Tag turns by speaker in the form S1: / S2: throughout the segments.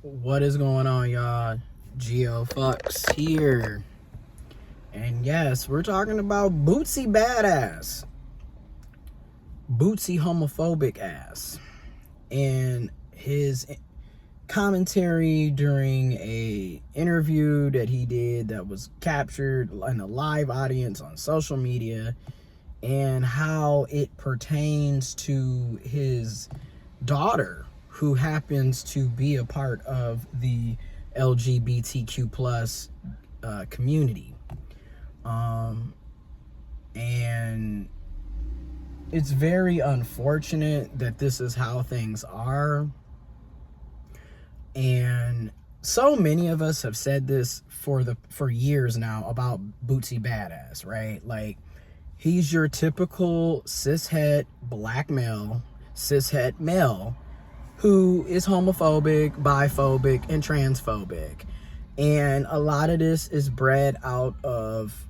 S1: What is going on, y'all? Geo Fucks here. And yes, we're talking about Boosie Badazz. Boosie Homophobic ass. And his commentary during a interview that he did that was captured in a live audience on social media, and how it pertains to his daughter, who happens to be a part of the LGBTQ plus community. And it's very unfortunate that this is how things are. And so many of us have said this for years now about Boosie Badazz, right? Like, he's your typical cishet black male, cishet male who is homophobic, biphobic, and transphobic. And a lot of this is bred out of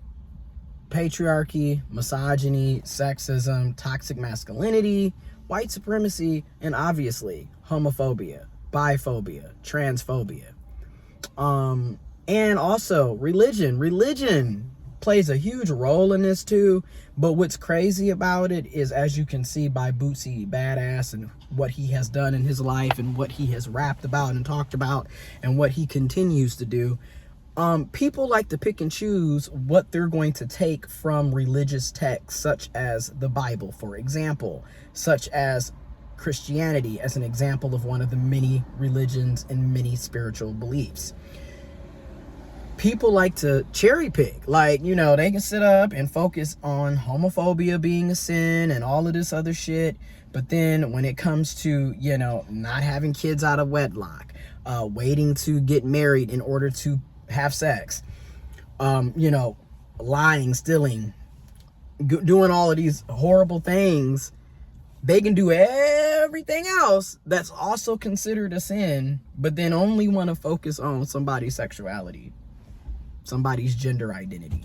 S1: patriarchy, misogyny, sexism, toxic masculinity, white supremacy, and obviously homophobia, biphobia, transphobia. And also religion. Religion plays a huge role in this too. But what's crazy about it is, as you can see by Boosie Badazz and what he has done in his life and what he has rapped about and talked about and what he continues to do, people like to pick and choose what they're going to take from religious texts, such as the Bible, for example, such as Christianity as an example of one of the many religions and many spiritual beliefs. People like to cherry pick, like, you know, they can sit up and focus on homophobia being a sin and all of this other shit. But then when it comes to, you know, not having kids out of wedlock, waiting to get married in order to have sex, you know, lying, stealing, doing all of these horrible things, they can do everything else that's also considered a sin, but then only want to focus on somebody's sexuality, somebody's gender identity.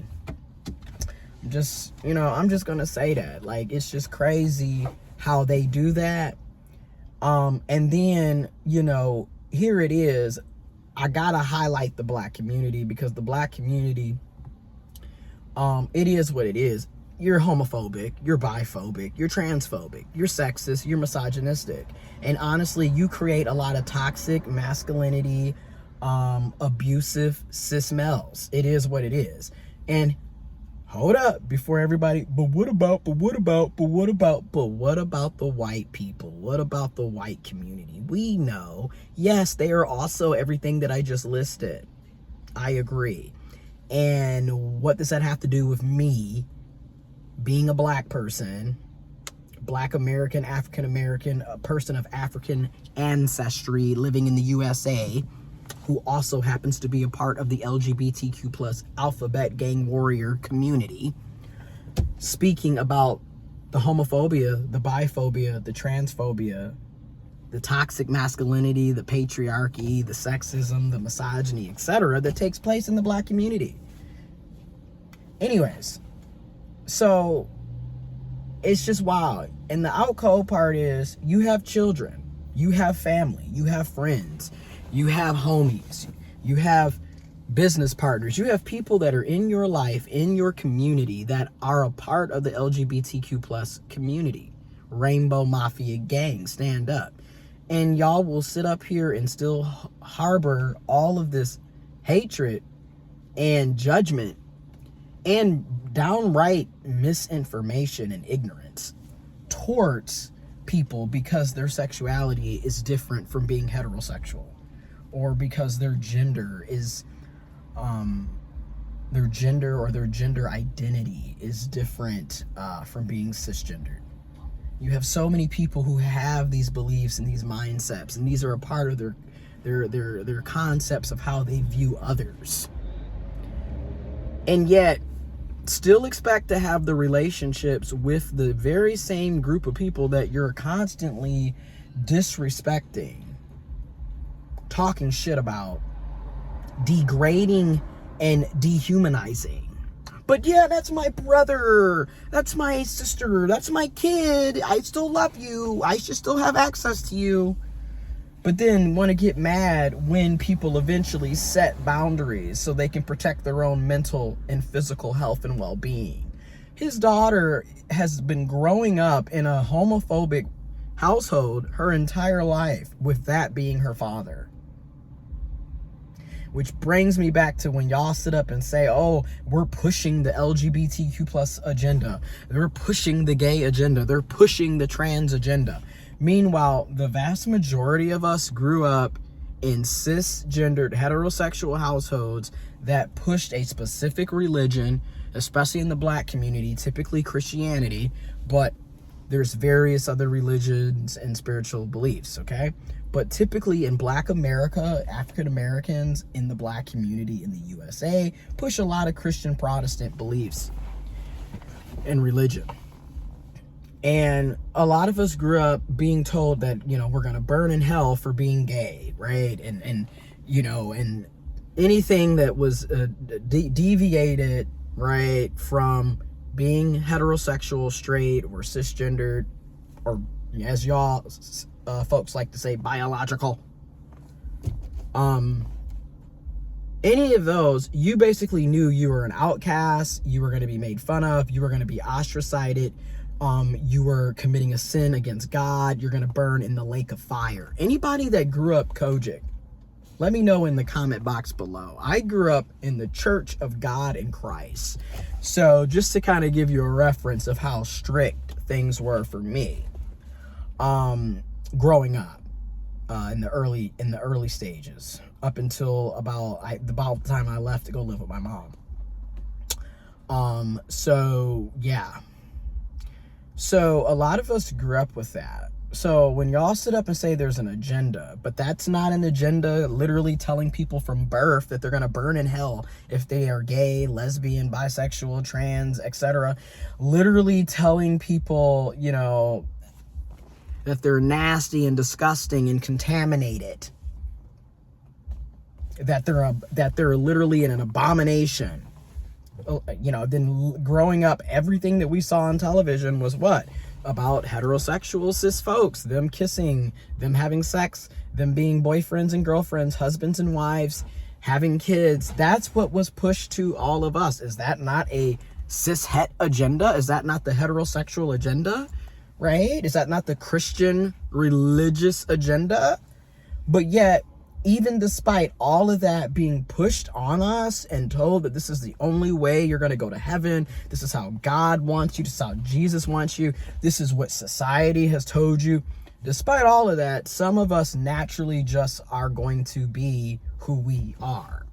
S1: I'm just gonna say that, like, it's just crazy how they do that. And then, you know, here it is, I gotta highlight the black community, because the black community, it is what it is. You're homophobic, you're biphobic, you're transphobic, you're sexist, you're misogynistic, and honestly, you create a lot of toxic masculinity, abusive cis males. It is what it is. And hold up, before everybody, but what about the white people? What about the white community? We know, yes, they are also everything that I just listed. I agree. And what does that have to do with me being a black person, black American, African American, a person of African ancestry living in the USA, who also happens to be a part of the LGBTQ plus alphabet gang warrior community, speaking about the homophobia, the biphobia, the transphobia, the toxic masculinity, the patriarchy, the sexism, the misogyny, etc., that takes place in the black community. Anyways, so it's just wild. And the out cold part is, you have children, you have family, you have friends, you have homies, you have business partners, you have people that are in your life, in your community, that are a part of the LGBTQ plus community. Rainbow Mafia gang, stand up. And y'all will sit up here and still harbor all of this hatred and judgment and downright misinformation and ignorance towards people because their sexuality is different from being heterosexual, or because their gender is their gender identity is different from being cisgendered. You have so many people who have these beliefs and these mindsets, and these are a part of their concepts of how they view others, and yet still expect to have the relationships with the very same group of people that you're constantly disrespecting, talking shit about, degrading, and dehumanizing. But yeah, that's my brother, that's my sister, that's my kid, I still love you, I should still have access to you. but then want to get mad when people eventually set boundaries so they can protect their own mental and physical health and well-being. His daughter has been growing up in a homophobic household her entire life, with that being her father. Which brings me back to when y'all sit up and say, oh, we're pushing the LGBTQ plus agenda. They're pushing the gay agenda. They're pushing the trans agenda. Meanwhile, the vast majority of us grew up in cisgendered heterosexual households that pushed a specific religion, especially in the black community, typically Christianity, but there's various other religions and spiritual beliefs, okay? But typically in black America, African Americans in the black community in the USA push a lot of Christian Protestant beliefs and religion. And a lot of us grew up being told that, you know, we're going to burn in hell for being gay, right? And you know, and anything that was deviated, right, from being heterosexual, straight, or cisgendered, or as y'all folks like to say, biological, any of those, you basically knew you were an outcast, you were going to be made fun of, you were going to be ostracized, you were committing a sin against God, you're going to burn in the lake of fire. Anybody that grew up Kojic, let me know in the comment box below. I grew up in the Church of God in Christ. So just to kind of give you a reference of how strict things were for me, growing up, in the early stages, up until about the time I left to go live with my mom. So yeah. So a lot of us grew up with that. So when y'all sit up and say there's an agenda, but that's not an agenda literally telling people from birth that they're going to burn in hell if they are gay, lesbian, bisexual, trans, etc. Literally telling people, you know, that they're nasty and disgusting and contaminated. That they're literally an abomination. You know, then growing up, everything that we saw on television was what? About heterosexual cis folks, them kissing, them having sex, them being boyfriends and girlfriends, husbands and wives, having kids. That's what was pushed to all of us. Is that not a cis het agenda? Is that not the heterosexual agenda? Right? Is that not the Christian religious agenda? But yet, even despite all of that being pushed on us and told that this is the only way you're going to go to heaven, this is how God wants you, this is how Jesus wants you, this is what society has told you, despite all of that, some of us naturally just are going to be who we are.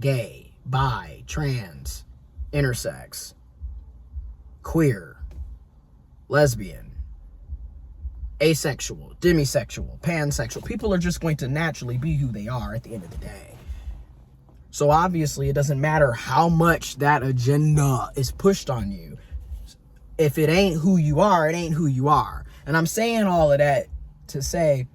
S1: Gay, bi, trans, intersex, queer, lesbian, asexual, demisexual, pansexual. People are just going to naturally be who they are at the end of the day. So obviously it doesn't matter how much that agenda is pushed on you. If it ain't who you are, it ain't who you are. And I'm saying all of that to say,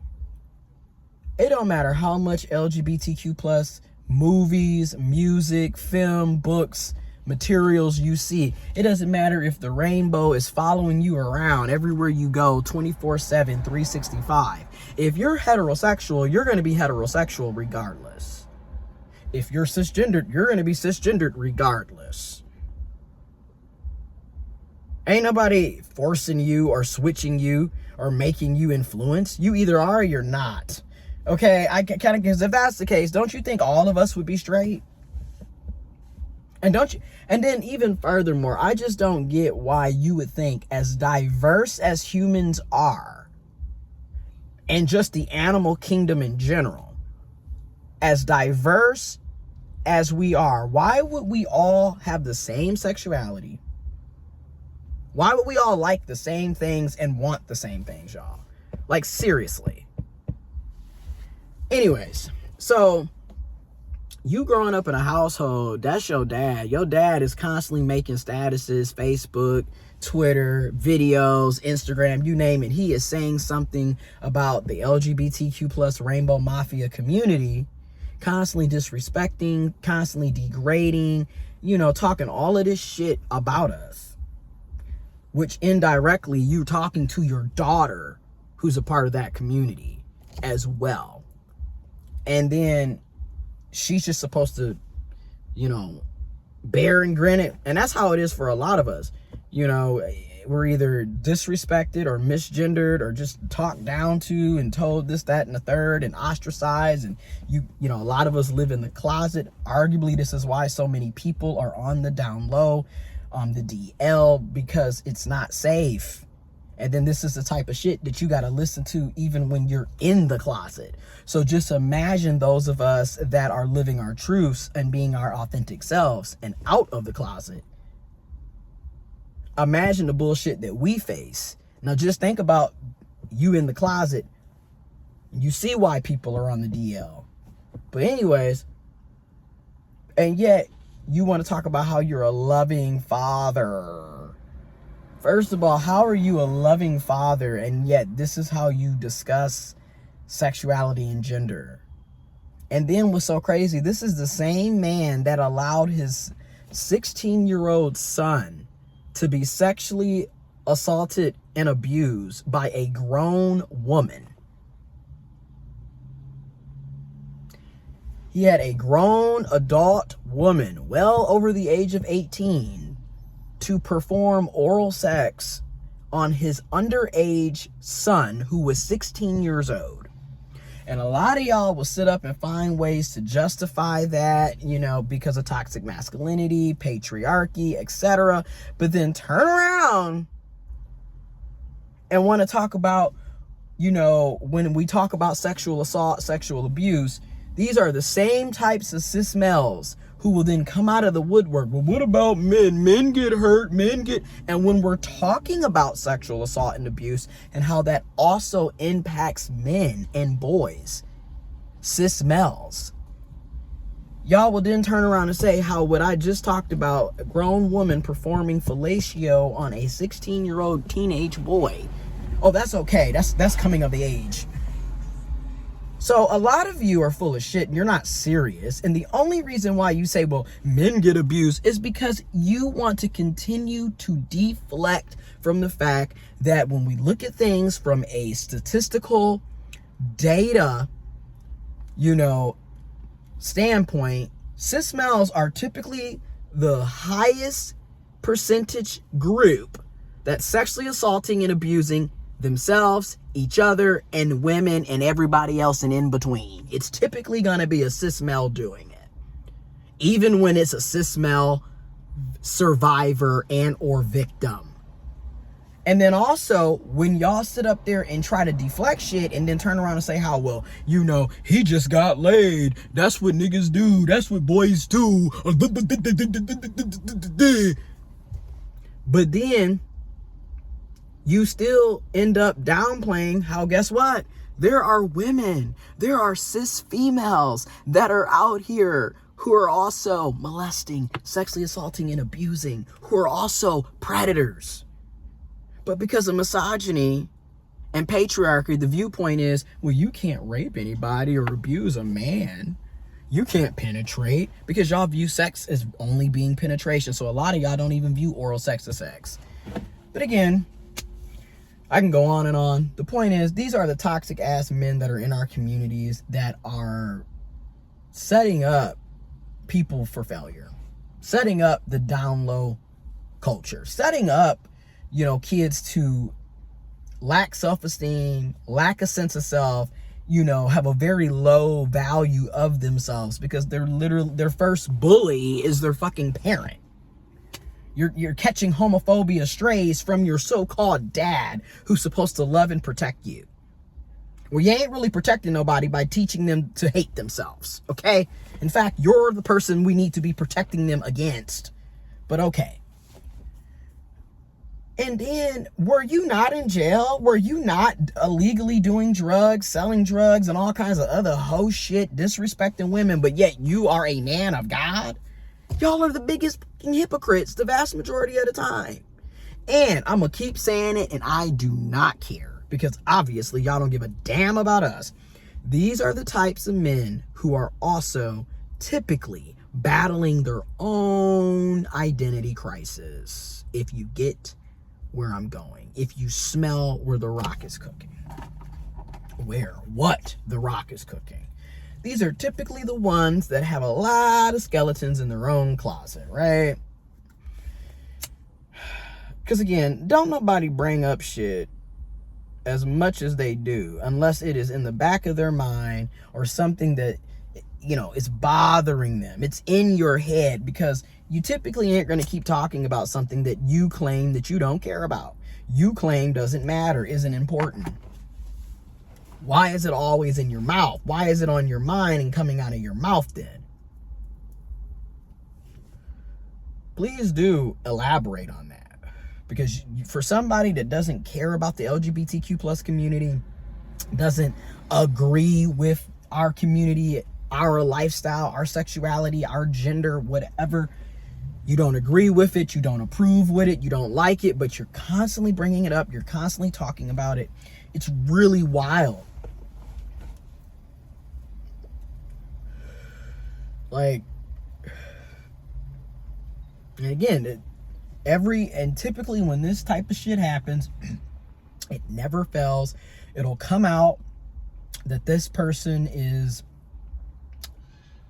S1: it don't matter how much LGBTQ plus movies, music, film, books, materials you see. It doesn't matter if the rainbow is following you around everywhere you go 24/7, 365. If you're heterosexual, you're going to be heterosexual regardless. If you're cisgendered, you're going to be cisgendered regardless. Ain't nobody forcing you or switching you or making you influence. You either are or you're not. Okay, I kind of, because if that's the case, don't you think all of us would be straight? And then even furthermore, I just don't get why you would think, as diverse as humans are, and just the animal kingdom in general, as diverse as we are, why would we all have the same sexuality? Why would we all like the same things and want the same things, y'all? Like, seriously. Anyways, so you growing up in a household, that's your dad. Your dad is constantly making statuses, Facebook, Twitter, videos, Instagram, you name it. He is saying something about the LGBTQ plus Rainbow Mafia community, constantly disrespecting, constantly degrading, you know, talking all of this shit about us. Which indirectly, you talking to your daughter, who's a part of that community. as well. And then she's just supposed to, you know, bear and grin it. And that's how it is for a lot of us. You know, we're either disrespected or misgendered or just talked down to and told this, that, and the third, and ostracized. And you know, a lot of us live in the closet. Arguably, this is why so many people are on the down low, the DL, because it's not safe. And then this is the type of shit that you got to listen to even when you're in the closet. So just imagine those of us that are living our truths and being our authentic selves and out of the closet. Imagine the bullshit that we face. Now just think about you in the closet. You see why people are on the DL. But anyways, and yet you want to talk about how you're a loving father. First of all, how are you a loving father and yet this is how you discuss sexuality and gender? And then what's so crazy, this is the same man that allowed his 16-year-old son to be sexually assaulted and abused by a grown woman. He had a grown adult woman, well over the age of 18, to perform oral sex on his underage son who was 16 years old. And a lot of y'all will sit up and find ways to justify that, you know, because of toxic masculinity, patriarchy, etc. But then turn around and want to talk about, you know, when we talk about sexual assault, sexual abuse, these are the same types of cis males who will then come out of the woodwork. Well, what about men? Men get hurt, and when we're talking about sexual assault and abuse and how that also impacts men and boys, cis males, y'all will then turn around and say how what I just talked about, a grown woman performing fellatio on a 16-year-old teenage boy, oh, that's okay. That's coming of the age. So a lot of you are full of shit and you're not serious. And the only reason why you say, well, men get abused is because you want to continue to deflect from the fact that when we look at things from a statistical data, you know, standpoint, cis males are typically the highest percentage group that's sexually assaulting and abusing themselves, each other, and women, and everybody else and in between. It's typically going to be a cis male doing it, even when it's a cis male survivor and or victim. And then also, when y'all sit up there and try to deflect shit and then turn around and say how, well, you know, he just got laid, that's what niggas do, that's what boys do, but then you still end up downplaying how, guess what? There are women, there are cis females that are out here who are also molesting, sexually assaulting, and abusing, who are also predators. But because of misogyny and patriarchy, the viewpoint is, well, you can't rape anybody or abuse a man. You can't penetrate, because y'all view sex as only being penetration. So a lot of y'all don't even view oral sex as sex. But again, I can go on and on. The point is, these are the toxic ass men that are in our communities that are setting up people for failure, setting up the down low culture, setting up, you know, kids to lack self-esteem, lack a sense of self, you know, have a very low value of themselves because their first bully is their fucking parent. You're catching homophobia strays from your so-called dad who's supposed to love and protect you. Well, you ain't really protecting nobody by teaching them to hate themselves, okay? In fact, you're the person we need to be protecting them against. But okay. And then, were you not in jail? Were you not illegally doing drugs, selling drugs, and all kinds of other hoe shit, disrespecting women, but yet you are a man of God? Y'all are the biggest fucking hypocrites the vast majority of the time. And I'm going to keep saying it, and I do not care, because obviously y'all don't give a damn about us. These are the types of men who are also typically battling their own identity crisis. If you get where I'm going, if you smell where the rock is cooking. where what The Rock is cooking. These are typically the ones that have a lot of skeletons in their own closet, right? Because again, don't nobody bring up shit as much as they do unless it is in the back of their mind or something that, you know, is bothering them. It's in your head, because you typically ain't going to keep talking about something that you claim that you don't care about. You claim doesn't matter, isn't important. Why is it always in your mouth? Why is it on your mind and coming out of your mouth then? Please do elaborate on that. Because for somebody that doesn't care about the LGBTQ plus community, doesn't agree with our community, our lifestyle, our sexuality, our gender, whatever, you don't agree with it, you don't approve with it, you don't like it, but you're constantly bringing it up, you're constantly talking about it. It's really wild. Like, and again, typically when this type of shit happens, it never fails. It'll come out that this person is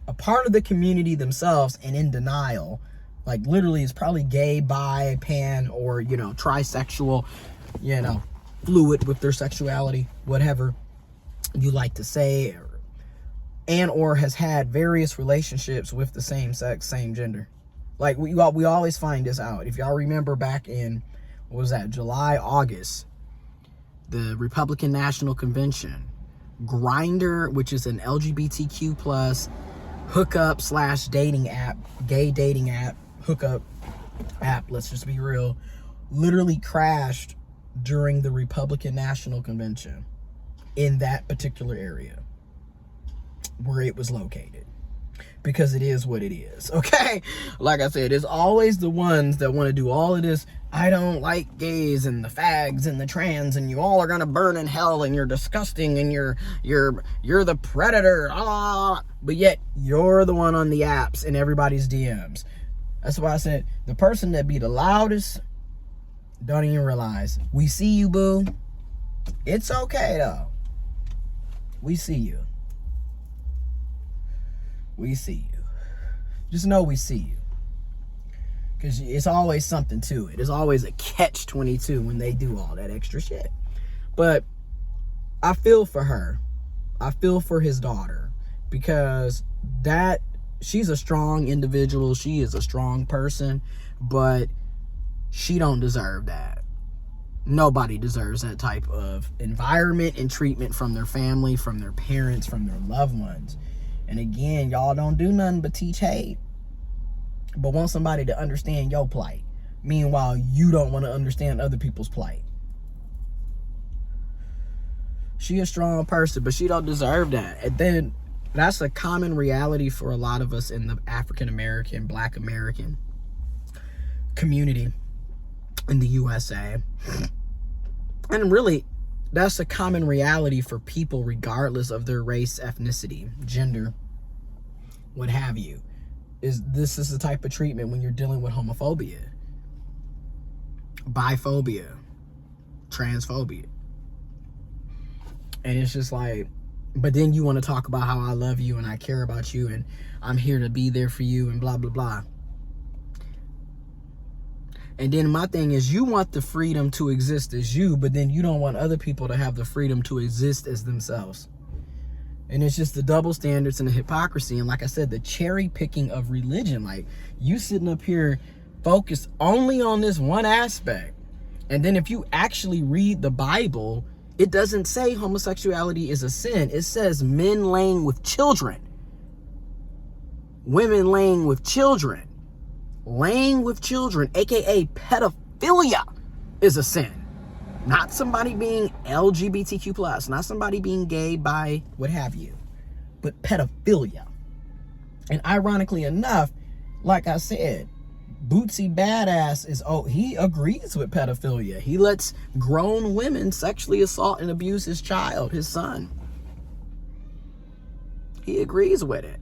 S1: a part of the community themselves and in denial. Like, literally is probably gay, bi, pan, or, you know, trisexual, you know, fluid with their sexuality, whatever you like to say, or has had various relationships with the same sex, same gender. Like, we always find this out. If y'all remember back in, what was that, July, August, the Republican National Convention, Grindr, which is an LGBTQ plus hookup / dating app, gay dating app, hookup app, let's just be real, literally crashed during the Republican National Convention in that particular area where it was located. Because it is what it is, okay? Like I said, it's always the ones that want to do all of this, I don't like gays and the fags and the trans and you all are gonna burn in hell and you're disgusting and you're the predator, but yet you're the one on the apps and everybody's DMs. That's why I said the person that be the loudest don't even realize. We see you, boo. It's okay though. We see you. We see you. Just know we see you. Because it's always something to it. There's always a catch-22 when they do all that extra shit. But I feel for her. I feel for his daughter. Because she's a strong individual. She is a strong person. But she don't deserve that. Nobody deserves that type of environment and treatment from their family, from their parents, from their loved ones. And again, y'all don't do nothing but teach hate, but want somebody to understand your plight. Meanwhile, you don't want to understand other people's plight. She a strong person, but she don't deserve that. And then that's a common reality for a lot of us in the African American, Black American community in the USA. And really, that's a common reality for people regardless of their race, ethnicity, gender, what have you. This is the type of treatment when you're dealing with homophobia, biphobia, transphobia. And it's just like, but then you want to talk about how I love you and I care about you and I'm here to be there for you and blah, blah, blah. And then my thing is, you want the freedom to exist as you, but then you don't want other people to have the freedom to exist as themselves. And it's just the double standards and the hypocrisy. And like I said, the cherry picking of religion. Like, you sitting up here focused only on this one aspect. And then if you actually read the Bible, it doesn't say homosexuality is a sin. It says men laying with children, women laying with children. Laying with children, aka pedophilia, is a sin. Not somebody being LGBTQ plus, not somebody being gay, bi, what have you, but pedophilia. And ironically enough, like I said, Boosie Badazz he agrees with pedophilia. He lets grown women sexually assault and abuse his child, his son. He agrees with it.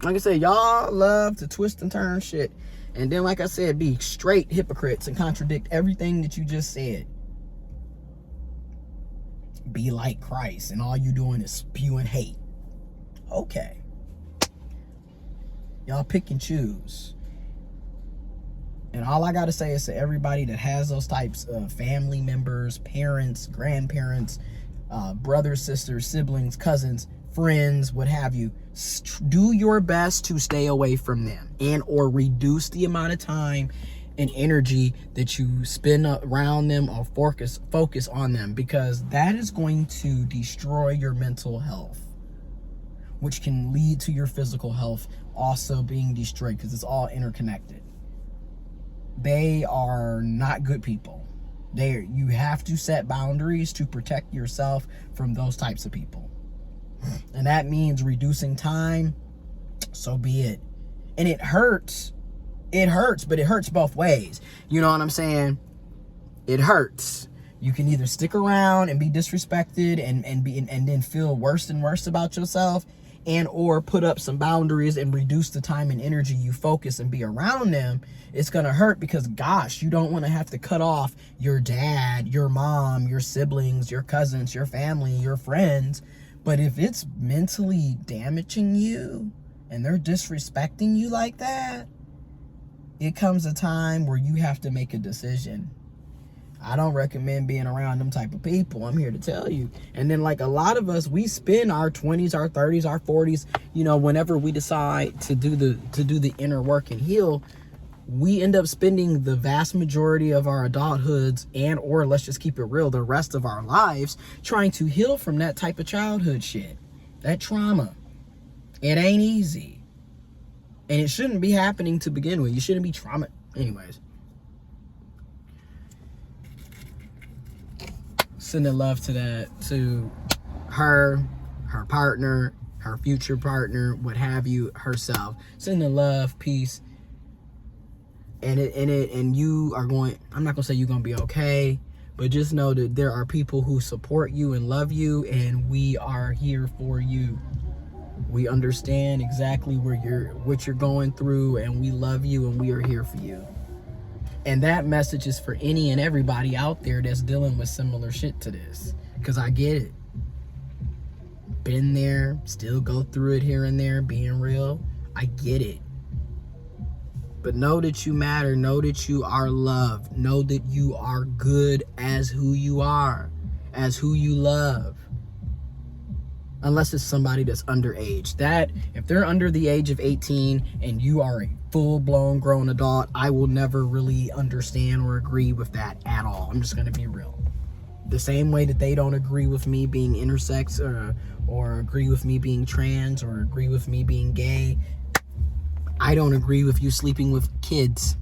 S1: Like I said, y'all love to twist and turn shit. And then, like I said, be straight hypocrites and contradict everything that you just said. be like Christ, and all you doing is spewing hate. Okay. Y'all pick and choose. And all I gotta say is to everybody that has those types of family members, parents, grandparents, brothers, sisters, siblings, cousins, friends, what have you, do your best to stay away from them, and or reduce the amount of time and energy that you spend around them, or focus on them, because that is going to destroy your mental health, which can lead to your physical health also being destroyed, because it's all interconnected. They are not good people. You have to set boundaries to protect yourself from those types of people. And that means reducing time, so be it. And it hurts. It hurts, but it hurts both ways. You know what I'm saying? It hurts. You can either stick around and be disrespected and then feel worse and worse about yourself, and or put up some boundaries and reduce the time and energy you focus and be around them. It's gonna hurt, because gosh, you don't want to have to cut off your dad, your mom, your siblings, your cousins, your family, your friends. But if it's mentally damaging you and they're disrespecting you like that, it comes a time where you have to make a decision. I don't recommend being around them type of people. I'm here to tell you. And then, like, a lot of us, we spend our 20s, our 30s, our 40s, you know, whenever we decide to do the inner work and heal, we end up spending the vast majority of our adulthoods, and or let's just keep it real, the rest of our lives trying to heal from that type of childhood shit, that trauma. It ain't easy. And it shouldn't be happening to begin with. You shouldn't be trauma. Anyways. Sending love to her partner, her future partner, what have you, herself. Sending love, peace. And you are going, I'm not gonna say you're gonna be okay, but just know that there are people who support you and love you, and we are here for you. We understand exactly what you're going through, and we love you, and we are here for you. And that message is for any and everybody out there that's dealing with similar shit to this, because I get it. Been there, still go through it here and there, being real. I get it. But know that you matter. Know that you are loved. Know that you are good as who you are, as who you love. Unless it's somebody that's underage. That, if they're under the age of 18 and you are a full-blown grown adult, I will never really understand or agree with that at all. I'm just going to be real. The same way that they don't agree with me being intersex, or agree with me being trans, or agree with me being gay, I don't agree with you sleeping with kids.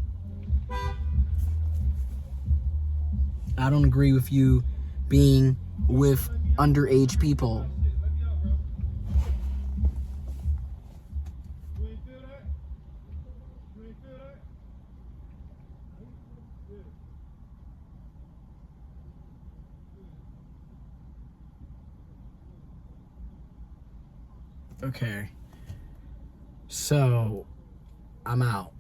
S1: I don't agree with you being with underage people. Okay. So, I'm out.